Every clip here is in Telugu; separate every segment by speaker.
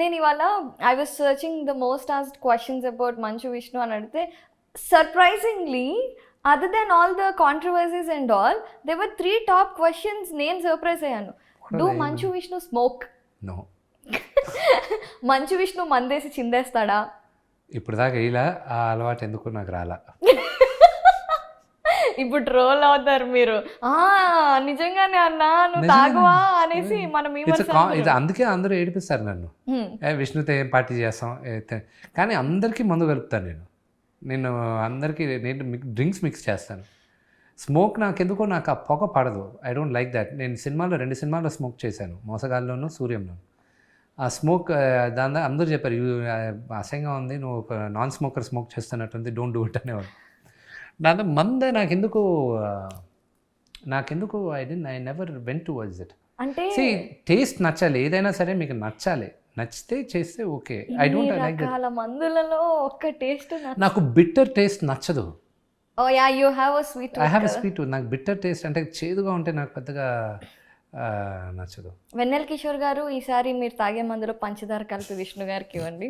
Speaker 1: నేను ఇవాళ I was searching the most asked questions about Manchu Vishnu అని అడిగితే surprisingly other than all the controversies and all they were 3 top questions. నేను సర్ప్రైజ్ అయ్యాను. Do Manchu Vishnu smoke?
Speaker 2: No.
Speaker 1: Manchu Vishnu మందేసి చిందేస్తాడా?
Speaker 2: ఇప్పుడు దాకా ఇలా ఆ అలవాటు ఎందుకు నాకు రాలా.
Speaker 1: ఇప్పుడు ట్రోల్ అవుతారు మీరు, నిజంగానే అన్నా నువ్వు తాగువా అనేసి మనం
Speaker 2: ఇది అందుకే అందరూ ఏడిపిస్తారు నన్ను. విష్ణుతో ఏం పార్టీ చేస్తాం, కానీ అందరికీ మందు కలుపుతాను నేను అందరికీ డ్రింక్స్ మిక్స్ చేస్తాను. స్మోక్ నాకెందుకో నాకు ఆ పొగ పడదు. I don't like that. నేను 2 సినిమాల్లో స్మోక్ చేశాను, మోసగాల్లోనూ సూర్యంలోను. ఆ స్మోక్ దాని అందరూ చెప్పారు అసహ్యంగా ఉంది, నువ్వు ఒక నాన్ స్మోకర్ స్మోక్ చేస్తున్నట్టుంది, డోంట్ డూ ఇట్ అనేవాడు. దాంతో మంద నాకెందుకు I never went towards it.
Speaker 1: అంటే
Speaker 2: టేస్ట్ నచ్చాలి, ఏదైనా సరే మీకు నచ్చాలి, నచ్చితే చేస్తే okay. I don't like
Speaker 1: that. మందులలో ఒక్క టేస్ట్
Speaker 2: నాకు బిట్టర్ టేస్ట్ నచ్చదు.
Speaker 1: Oh yeah, you have a sweet.
Speaker 2: I have a sweet. నాకు బిట్టర్ టేస్ట్ అంటే చేదుగా ఉంటే నాకు పెద్దగా నచ్చదు.
Speaker 1: వెన్నెల కిషోర్ గారు, ఈసారి మీరు తాగే మందులో పంచదార కలిపి విష్ణు గారికి ఇవ్వండి.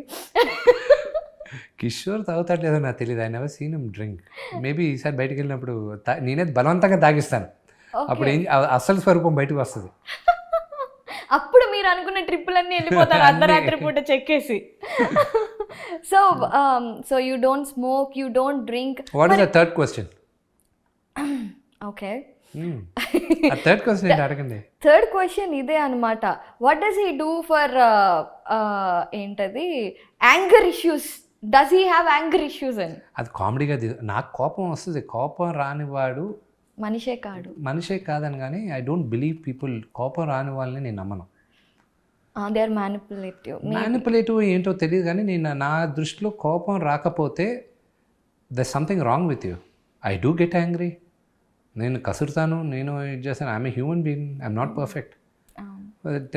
Speaker 2: కిషోర్ తాగుతాడు లేదో నాకు తెలియదు. I never seen him drink. Maybe ఈసారి బయటకు వెళ్ళినప్పుడు నేనే బలవంతంగా తాగిస్తాను. అప్పుడు అసలు స్వరూపం బయటకు వస్తుంది.
Speaker 1: అప్పుడు మీరు అనుకున్న ట్రిప్పులన్నీ వెళ్ళిపోతారు అర్ధరాత్రి పూట చెక్కేసి. So you don't smoke, you don't drink.
Speaker 2: What is the third question?
Speaker 1: Okay,
Speaker 2: third question అడగండి.
Speaker 1: థర్డ్ క్వశ్చన్ ఇదే అనమాట. What does he do for ఏంటది anger issues? Does he have anger issues అని?
Speaker 2: అది కామెడీగా నాకు కోపం వస్తుంది. కోపం రానివాడు మనిషే కాదని, కానీ ఐ డోంట్ బిలీవ్ పీపుల్. కోపం రాని వాళ్ళని నేను నమ్మను.
Speaker 1: దే ఆర్
Speaker 2: మ్యానిపులేటివ్ ఏంటో తెలియదు, కానీ నా దృష్టిలో కోపం రాకపోతే there something wrong with you. I do get angry. నేను కసురుతాను, నేను ఇది చేస్తాను. I'm a human being, I'm not perfect. But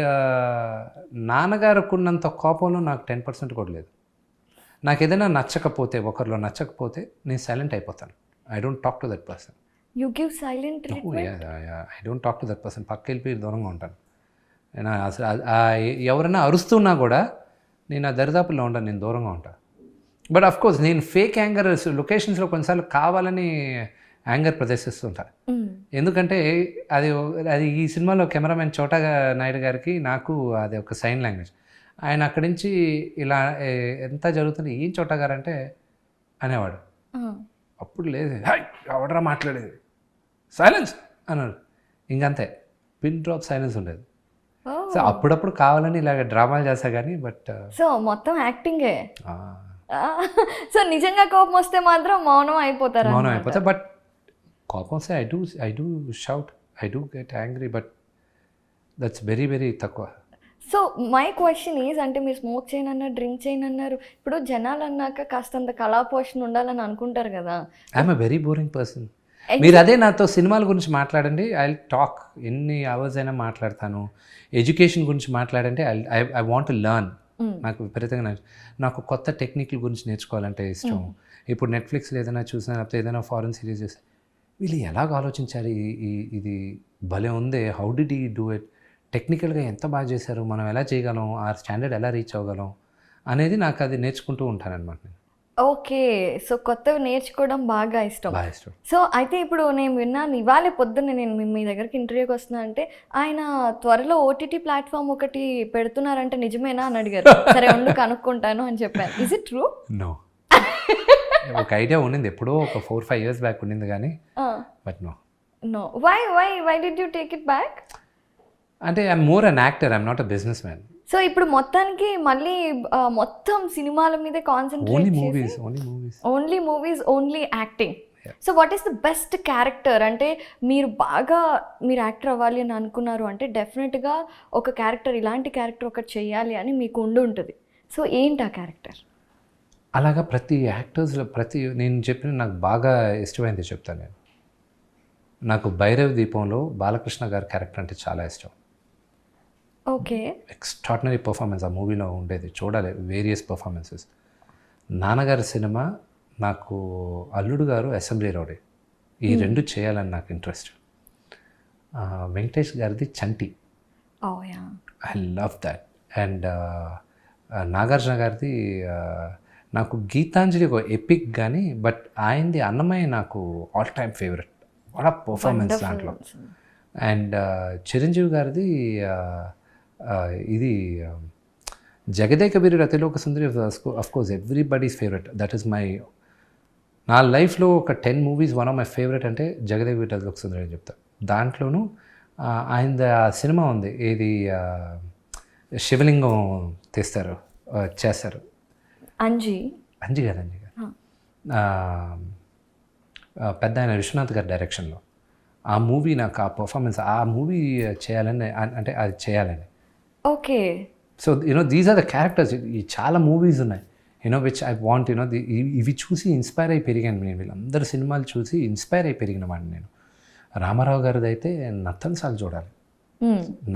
Speaker 2: నాన్నగారికి ఉన్నంత కోపంలో నాకు 10% కూడా లేదు. నాకు ఏదైనా నచ్చకపోతే, ఒకరిలో నచ్చకపోతే నేను సైలెంట్ అయిపోతాను. I don't talk to that person.
Speaker 1: You give silent treatment?
Speaker 2: I don't talk to that person. పక్క వెళ్ళిపోయి దూరంగా ఉంటాను. నేను అసలు ఎవరైనా అరుస్తున్నా కూడా నేను ఆ దరిదాపుల్లో ఉంటాను, నేను దూరంగా ఉంటాను. బట్ అఫ్ కోర్స్ నేను ఫేక్ యాంగర్ లొకేషన్స్లో కొన్నిసార్లు కావాలని యాంగర్ ప్రదర్శిస్తుంటాను. ఎందుకంటే అది ఈ సినిమాలో కెమెరామెన్ చోటా నాయుడు గారికి నాకు అది ఒక సైన్ లాంగ్వేజ్. ఆయన అక్కడి నుంచి ఇలా ఎంత జరుగుతుంది, ఏం చోటా గారు అంటే అనేవాడు. అప్పుడు లేదు, ఎవడరా మాట్లాడేది, సైలెన్స్ అన్నాడు. ఇంకంతే, పిన్ డ్రాప్ సైలెన్స్ ఉండేది. సో అప్పుడప్పుడు కావాలని ఇలాగ డ్రామాలు చేస్తా కానీ బట్
Speaker 1: సో మొత్తం యాక్టింగే. సో నిజంగా కోపం వస్తే మాత్రం మౌనం అయిపోతా.
Speaker 2: బట్ కోపం వస్తే I do shout, I do get angry, but that's very very తక్కువ.
Speaker 1: సో మై క్వశ్చన్ ఈజ్, అంటే మీరు స్మోక్ చేయనన్నారు, డ్రింక్ చేయనన్నారు, ఇప్పుడు జనాలు అన్నాక కాస్తంత కళాపోషణ ఉండాలని అనుకుంటారు కదా.
Speaker 2: I'm a very boring person. మీరు అదే నాతో సినిమాల గురించి మాట్లాడండి, ఐ టాక్. ఎన్ని అవర్స్ అయినా మాట్లాడతాను. ఎడ్యుకేషన్ గురించి మాట్లాడంటే ఐ వాంట్ టు లెర్న్. నాకు విపరీతంగా నాకు కొత్త టెక్నిక్ల గురించి నేర్చుకోవాలంటే ఇష్టం. ఇప్పుడు నెట్ఫ్లిక్స్లో ఏదైనా చూసినా, లేకపోతే ఏదైనా ఫారెన్ సిరీస్ చూస్తే వీళ్ళు ఎలాగ ఆలోచించారు, ఇది భలే ఉంది, how did he do it, టెక్నికల్గా ఎంత బాగా చేశారు, మనం ఎలా చేయగలం, ఆ స్టాండర్డ్ ఎలా రీచ్ అవ్వగలం అనేది నాకు అది నేర్చుకుంటూ ఉంటానన్నమాట.
Speaker 1: ఓకే, సో కొత్తవి నేర్చుకోవడం బాగా ఇష్టం. సో అయితే ఇప్పుడు నేను విన్నాను, ఇవాళ పొద్దున్న నేను మీ దగ్గరికి ఇంటర్వ్యూకి వస్తున్నా అంటే ఆయన త్వరలో ఓటీటీ ప్లాట్ఫామ్ ఒకటి పెడుతున్నారంటే నిజమేనా అని అడిగారు. సరే ఉండు కనుక్కుంటాను అని చెప్పాను. Is it true?
Speaker 2: నో. ఒక ఐడియా ఉండింది ఎప్పుడో, ఒక 4-5 years బ్యాక్ ఉండింది కానీ but
Speaker 1: no. Why did you take it back?
Speaker 2: అంటే I'm more an actor, I'm not a businessman.
Speaker 1: సో ఇప్పుడు మొత్తానికి మళ్ళీ మొత్తం సినిమాల మీదే concentrate, only movies, only acting. So what is the best character? అంటే మీరు యాక్టర్ అవ్వాలి అని అనుకున్నారు అంటే డెఫినెట్గా ఒక క్యారెక్టర్, ఇలాంటి క్యారెక్టర్ ఒకటి చేయాలి అని మీకు ఉంటుంది. సో ఏంటి ఆ క్యారెక్టర్?
Speaker 2: అలాగా ప్రతి యాక్టర్స్లో నేను చెప్పిన నాకు బాగా ఇష్టమైంది చెప్తాను నేను. నాకు భైరవ్ దీపంలో బాలకృష్ణ గారి క్యారెక్టర్ అంటే చాలా ఇష్టం.
Speaker 1: ఓకే,
Speaker 2: ఎక్స్ట్రాడినరీ పర్ఫార్మెన్స్ ఆ మూవీలో ఉండేది, చూడాలి వేరియస్ పర్ఫార్మెన్సెస్. నాన్నగారి సినిమా, నాకు అల్లుడు గారు, అసెంబ్లీ రౌడీ, ఈ రెండు చేయాలని నాకు ఇంట్రెస్ట్. వెంకటేష్ గారిది Chanti, I love that. And Nagarjuna గారిది నాకు గీతాంజలి ఒక ఎపిక్ కానీ, బట్ ఆయనది అన్నమయ్య నాకు all time favourite. What performance దాంట్లో. అండ్ చిరంజీవి గారిది ఇది Jagadeka Veerudu Athiloka Sundari of course everybody's favourite. That is my, నా లైఫ్లో ఒక 10 movies one of my favourite అంటే జగదేక వీరుడు అతిలోక సుందరి అని చెప్తా. దాంట్లోనూ ఆయన సినిమా ఉంది, ఏది శివలింగం తీస్తారు చేస్తారు, అంజి గారు పెద్ద ఆయన విశ్వనాథ్ గారి డైరెక్షన్లో. ఆ మూవీ నాకు ఆ పర్ఫార్మెన్స్, ఆ మూవీ చేయాలని అంటే అది చేయాలని.
Speaker 1: Okay.
Speaker 2: So these are the characters. ఈ చాలా మూవీస్ ఉన్నాయి విచ్ ఐ వాంట్ ఇవి చూసి ఇన్స్పైర్ అయి పెరిగాను నేను. వీళ్ళందరూ సినిమాలు చూసి ఇన్స్పైర్ అయి పెరిగిన వాడిని నేను. రామారావు గారిది అయితే నర్తనశాల చూడాలి.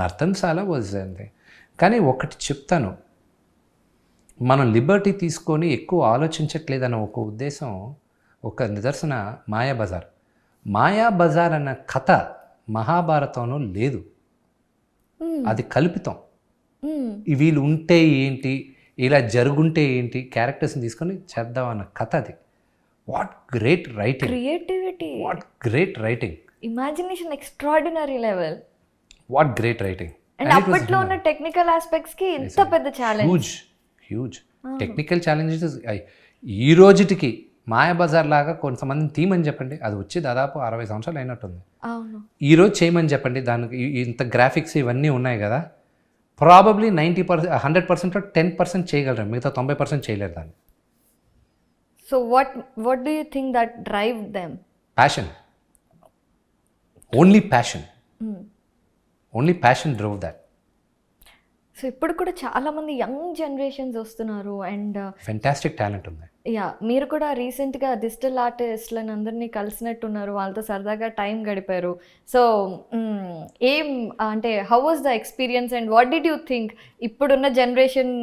Speaker 2: నర్తనశాల వాజ్ అంతే. కానీ ఒకటి చెప్తాను, మనం లిబర్టీ తీసుకొని ఎక్కువ ఆలోచించట్లేదన్న ఒక ఉద్దేశం, ఒక నిదర్శన మాయాబజార్. మాయాబజార్ అన్న కథ మహాభారతంలో లేదు, అది కల్పితం. వీళ్ళు ఉంటే ఏంటి, ఇలా జరుగుంటే ఏంటి, క్యారెక్టర్స్ని తీసుకొని చేద్దామన్న కథ అది. What great writing,
Speaker 1: creativity,
Speaker 2: what great writing,
Speaker 1: imagination extraordinary level,
Speaker 2: what great writing.
Speaker 1: And అప్పట్లో ఉన్న టెక్నికల్ ఆస్పెక్ట్స్ కి ఎంత పెద్ద ఛాలెంజ్, హ్యూజ్ టెక్నికల్ ఛాలెంజెస్. ఈ రోజుటికి మాయాబజార్ లాగా కొంతమందిని తీయమని చెప్పండి, అది వచ్చి దాదాపు 60 సంవత్సరాలు అయినట్టుంది. ఈరోజు చేయమని చెప్పండి, దానికి ఇంత గ్రాఫిక్స్ ఇవన్నీ ఉన్నాయి కదా, ప్రాబబ్లీ 90%, 100%లో 10% చేయగలరు, మిగతా 90% చేయలేరు దాన్ని. So what do you think that drive them?
Speaker 2: Passion. Only passion. Only passion drove that.
Speaker 1: So ఇప్పుడు కూడా చాలా మంది యంగ్ జనరేషన్స్ వస్తున్నారు అండ్
Speaker 2: ఫెంటాస్టిక్ టాలెంట్ ఉంది.
Speaker 1: యా, మీరు కూడా రీసెంట్గా డిజిటల్ ఆర్టిస్ట్లను అందరినీ కలిసినట్టున్నారు, వాళ్ళతో సరదాగా టైం గడిపారు. సో ఏం అంటే how was the experience and what did you think? ఇప్పుడున్న జనరేషన్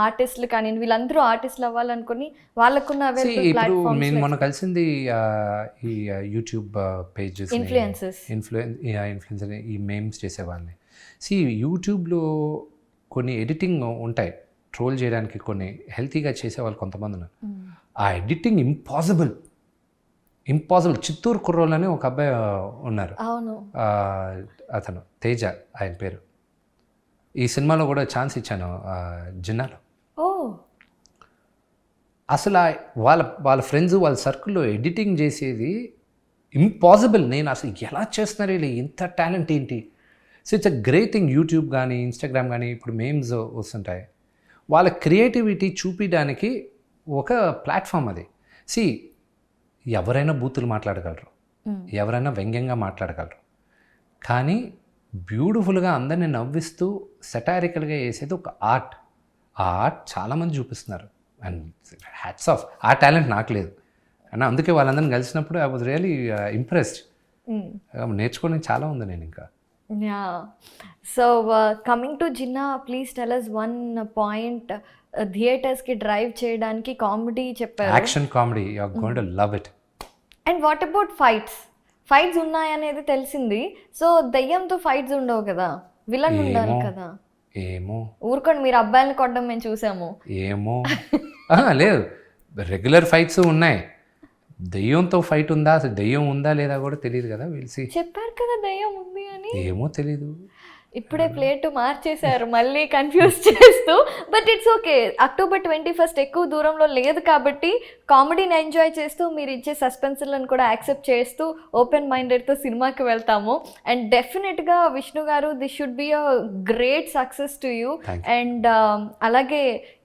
Speaker 1: ఆర్టిస్టులు కానీ వీళ్ళందరూ ఆర్టిస్టులు అవ్వాలనుకుని వాళ్ళకున్న
Speaker 2: ఇప్పుడు నేను మొన్న కలిసింది ఈ యూట్యూబ్ పేజెస్, ఇన్ఫ్లుయెన్సర్, ఈ మేమ్స్ చేసేవాళ్ళని. యూట్యూబ్లో కొన్ని ఎడిటింగ్ ఉంటాయి ట్రోల్ చేయడానికి, కొన్ని హెల్తీగా చేసేవాళ్ళు కొంతమంది ఉన్నారు. ఆ ఎడిటింగ్ ఇంపాసిబుల్. చిత్తూరు కుర్రోళ్ళని ఒక అబ్బాయి ఉన్నారు, అతను తేజ ఆయన పేరు. ఈ సినిమాలో కూడా ఛాన్స్ ఇచ్చాను జిన్నాలో. అసలు వాళ్ళ ఫ్రెండ్స్ వాళ్ళ సర్కిల్లో ఎడిటింగ్ చేసేది ఇంపాసిబుల్. నేను అసలు ఎలా చేస్తున్నారు వీళ్ళు, ఇంత టాలెంట్ ఏంటి? So it's a great thing. YouTube కానీ ఇన్స్టాగ్రామ్ కానీ ఇప్పుడు మేమ్స్ వస్తుంటాయి, వాళ్ళ క్రియేటివిటీ చూపించడానికి ఒక ప్లాట్ఫామ్ అది. ఎవరైనా బూతులు మాట్లాడగలరు, ఎవరైనా వ్యంగ్యంగా మాట్లాడగలరు, కానీ బ్యూటిఫుల్గా అందరినీ నవ్విస్తూ సెటారికల్గా వేసేది ఒక ఆర్ట్. ఆ ఆర్ట్ చాలామంది చూపిస్తున్నారు అండ్ హ్యాట్స్ ఆఫ్. ఆ టాలెంట్ నాకు లేదు అన్న, అందుకే వాళ్ళందరినీ కలిసినప్పుడు ఐ వాజ్ రియలీ ఇంప్రెస్డ్. నేర్చుకోవడానికి చాలా ఉంది నేను ఇంకా.
Speaker 1: Yeah. So coming to Jinnah, please tell us one point. Theaters ki drive cheyadaniki comedy chepparu.
Speaker 2: Action comedy, you are going to love it.
Speaker 1: And what about fights? Fights ఉన్నాయి అనేది తెలిసింది. సో దయ్యంతో ఫైట్స్ ఉండవు కదా, విలన్ ఉండాలి కదా.
Speaker 2: ఏమో
Speaker 1: ఊరుకోండి, మీరు అబ్బాయిలను కొట్టడం మేము చూసాము.
Speaker 2: ఏమో లేదు, రెగ్యులర్ ఫైట్స్ ఉన్నాయి. దెయ్యంతో ఫైట్ ఉందా, అసలు దెయ్యం ఉందా లేదా కూడా తెలియదు కదా. వీల్సి
Speaker 1: చెప్పారు కదా దెయ్యం ఉంది అని,
Speaker 2: ఏమో తెలీదు.
Speaker 1: ఇప్పుడే ప్లేట్ మార్చేశారు మళ్ళీ కన్ఫ్యూజ్ చేస్తూ. బట్ ఇట్స్ ఓకే, October 21 ఎక్కువ దూరంలో లేదు కాబట్టి కామెడీని ఎంజాయ్ చేస్తూ మీరు ఇచ్చే సస్పెన్స్లను కూడా యాక్సెప్ట్ చేస్తూ ఓపెన్ మైండెడ్తో సినిమాకి వెళ్తాము. అండ్ డెఫినెట్గా విష్ణు గారు, this should be a great success to you. And అలాగే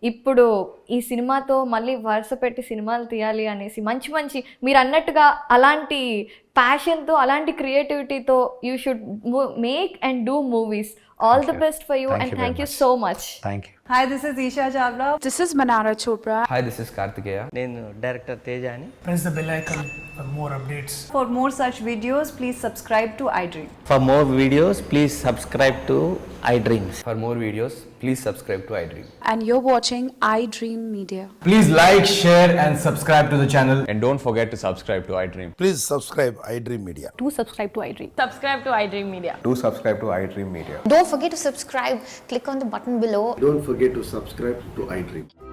Speaker 1: ఇప్పుడు ఈ సినిమాతో మళ్ళీ వరుస పెట్టి సినిమాలు తీయాలి అనేసి మంచి మంచి మీరు అన్నట్టుగా అలాంటి ప్యాషన్తో, అలాంటి క్రియేటివిటీతో you should make and do movies. All the best for you and thank you so much.
Speaker 2: Thank you.
Speaker 3: Hi, this is Isha Chavla.
Speaker 4: This is Manara Chopra.
Speaker 5: Hi, this is Kartikeya. నేను డైరెక్టర్ తేజ అని.
Speaker 6: Press the bell icon for more updates.
Speaker 3: For more such videos, please subscribe to iDream.
Speaker 5: For more videos, please subscribe to iDreams. For more videos, please subscribe to iDream.
Speaker 4: And you're watching iDream Media.
Speaker 7: Please like, share and subscribe to the channel.
Speaker 8: And don't forget to subscribe to iDream.
Speaker 9: Please subscribe iDream Media.
Speaker 4: Do subscribe to iDream.
Speaker 3: Subscribe to iDream Media.
Speaker 8: Do subscribe to iDream Media.
Speaker 4: Don't
Speaker 8: Don't forget to subscribe. Click on the button below.
Speaker 9: Don't forget to subscribe to iDream.